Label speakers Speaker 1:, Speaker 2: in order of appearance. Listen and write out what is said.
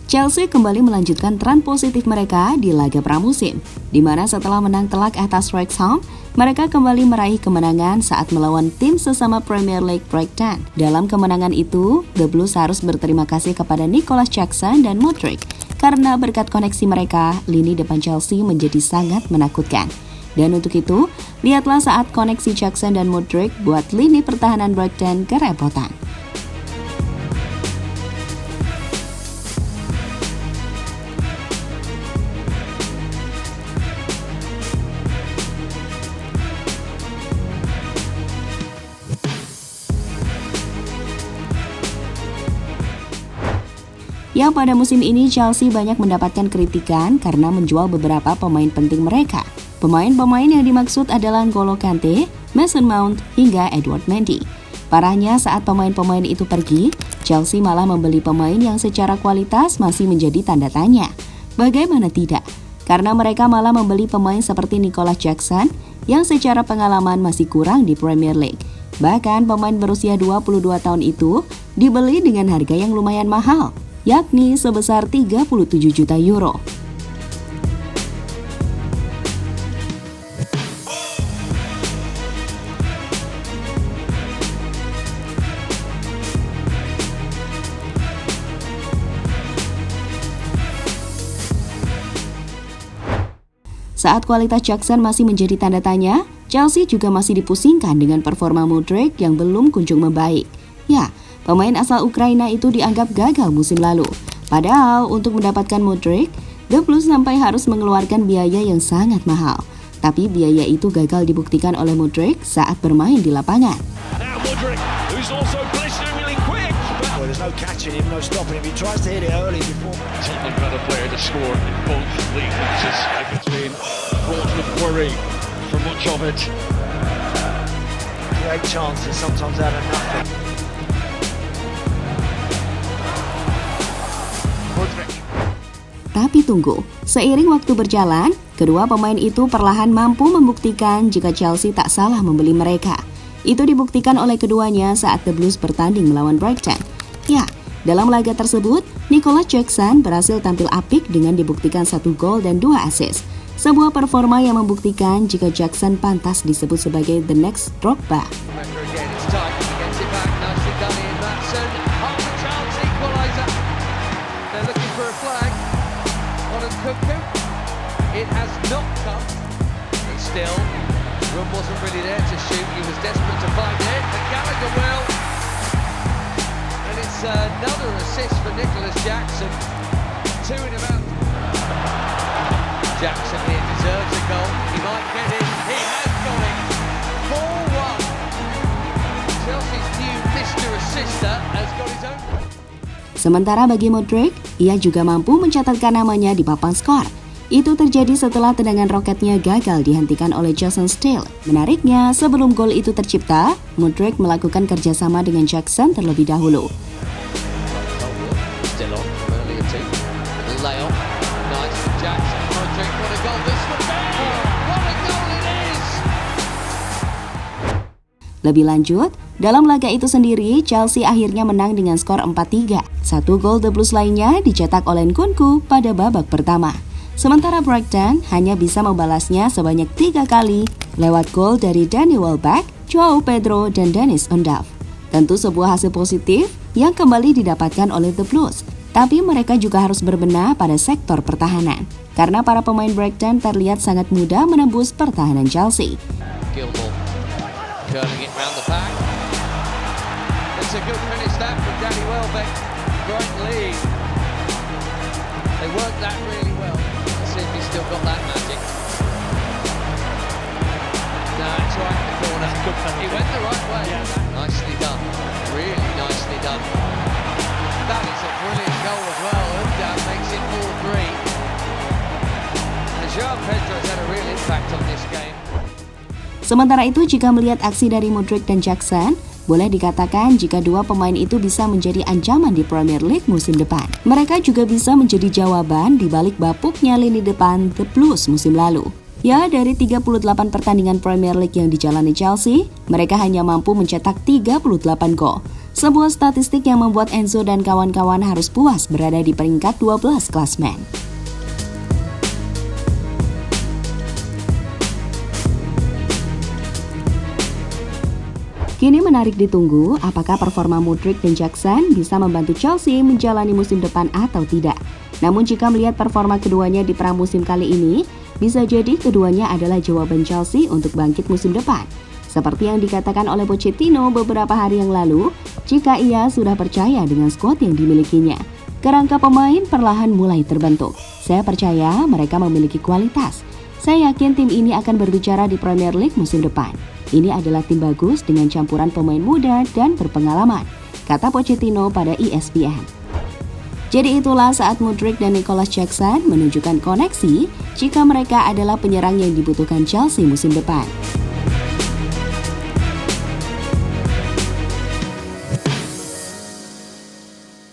Speaker 1: Chelsea kembali melanjutkan tren positif mereka di laga pramusim, di mana setelah menang telak atas Wrexham, mereka kembali meraih kemenangan saat melawan tim sesama Premier League Brighton. Dalam kemenangan itu, The Blues harus berterima kasih kepada Nicolas Jackson dan Mudryk, karena berkat koneksi mereka, lini depan Chelsea menjadi sangat menakutkan. Dan untuk itu, lihatlah saat koneksi Jackson dan Mudryk buat lini pertahanan Brighton kerepotan. Yang pada musim ini Chelsea banyak mendapatkan kritikan karena menjual beberapa pemain penting mereka. Pemain-pemain yang dimaksud adalah N'Golo Kante, Mason Mount, hingga Edward Mendy. Parahnya saat pemain-pemain itu pergi, Chelsea malah membeli pemain yang secara kualitas masih menjadi tanda tanya. Bagaimana tidak? Karena mereka malah membeli pemain seperti Nicolas Jackson yang secara pengalaman masih kurang di Premier League. Bahkan pemain berusia 22 tahun itu dibeli dengan harga yang lumayan mahal, yakni sebesar 37 juta euro. Saat kualitas Jackson masih menjadi tanda tanya, Chelsea juga masih dipusingkan dengan performa Mudryk yang belum kunjung membaik. Ya, pemain asal Ukraina itu dianggap gagal musim lalu. Padahal untuk mendapatkan Mudryk, The Blues sampai harus mengeluarkan biaya yang sangat mahal. Tapi biaya itu gagal dibuktikan oleh Mudryk saat bermain di lapangan.
Speaker 2: Now Mudryk, who's also blisteringly quick. Well, there's no catching him, no stopping him. He tries to hit it early before. Tottenham got a player to score in both league matches. It's been fraught with worry for much of it. Great chances, sometimes out of nothing.
Speaker 1: Tapi tunggu, seiring waktu berjalan, kedua pemain itu perlahan mampu membuktikan jika Chelsea tak salah membeli mereka. Itu dibuktikan oleh keduanya saat The Blues bertanding melawan Brighton. Ya, dalam laga tersebut, Nicolas Jackson berhasil tampil apik dengan dibuktikan 1 gol dan 2 assist. Sebuah performa yang membuktikan jika Jackson pantas disebut sebagai the next Drogba.
Speaker 3: It has not come, but still, Room wasn't really there to shoot. He was desperate to find it, but Gallagher will. And it's another assist for Nicolas Jackson. 2 in a row. Jackson here deserves a goal. He might get it. He has got it. 4-1. Chelsea's new Mr. Assister has got his own.
Speaker 1: Sementara bagi Mudryk, ia juga mampu mencatatkan namanya di papan skor. Itu terjadi setelah tendangan roketnya gagal dihentikan oleh Jason Steele. Menariknya, sebelum gol itu tercipta, Mudryk melakukan kerjasama dengan Jackson terlebih dahulu. Lebih lanjut, dalam laga itu sendiri, Chelsea akhirnya menang dengan skor 4-3. 1 gol The Blues lainnya dicetak oleh Nkunku pada babak pertama. Sementara Brighton hanya bisa membalasnya sebanyak 3 kali lewat gol dari Danny Welbeck, Joao Pedro, dan Dennis Undav. Tentu sebuah hasil positif yang kembali didapatkan oleh The Blues. Tapi mereka juga harus berbenah pada sektor pertahanan. Karena para pemain Brighton terlihat sangat mudah menembus pertahanan Chelsea.
Speaker 3: Gilmore curling it round the pack. It's a good finish that from Danny Welbeck. Great lead. They worked that really well. See if he's still got that magic. No, it's right in the corner. He went the right way. Yeah. Nicely done. Really nicely done. That is a brilliant goal as well. Undav makes it 4-3. And Joao Pedro has had a real impact on this game.
Speaker 1: Sementara itu, jika melihat aksi dari Mudryk dan Jackson, boleh dikatakan jika dua pemain itu bisa menjadi ancaman di Premier League musim depan. Mereka juga bisa menjadi jawaban di balik bapuknya lini depan The Blues musim lalu. Ya, dari 38 pertandingan Premier League yang dijalani Chelsea, mereka hanya mampu mencetak 38 gol. Sebuah statistik yang membuat Enzo dan kawan-kawan harus puas berada di peringkat 12 klasmen. Kini menarik ditunggu apakah performa Mudryk dan Jackson bisa membantu Chelsea menjalani musim depan atau tidak. Namun jika melihat performa keduanya di pramusim kali ini, bisa jadi keduanya adalah jawaban Chelsea untuk bangkit musim depan. Seperti yang dikatakan oleh Pochettino beberapa hari yang lalu, jika ia sudah percaya dengan skuad yang dimilikinya. Kerangka pemain perlahan mulai terbentuk. Saya percaya mereka memiliki kualitas. Saya yakin tim ini akan berbicara di Premier League musim depan. Ini adalah tim bagus dengan campuran pemain muda dan berpengalaman, kata Pochettino pada ESPN. Jadi itulah saat Mudryk dan Nicolas Jackson menunjukkan koneksi jika mereka adalah penyerang yang dibutuhkan Chelsea musim depan.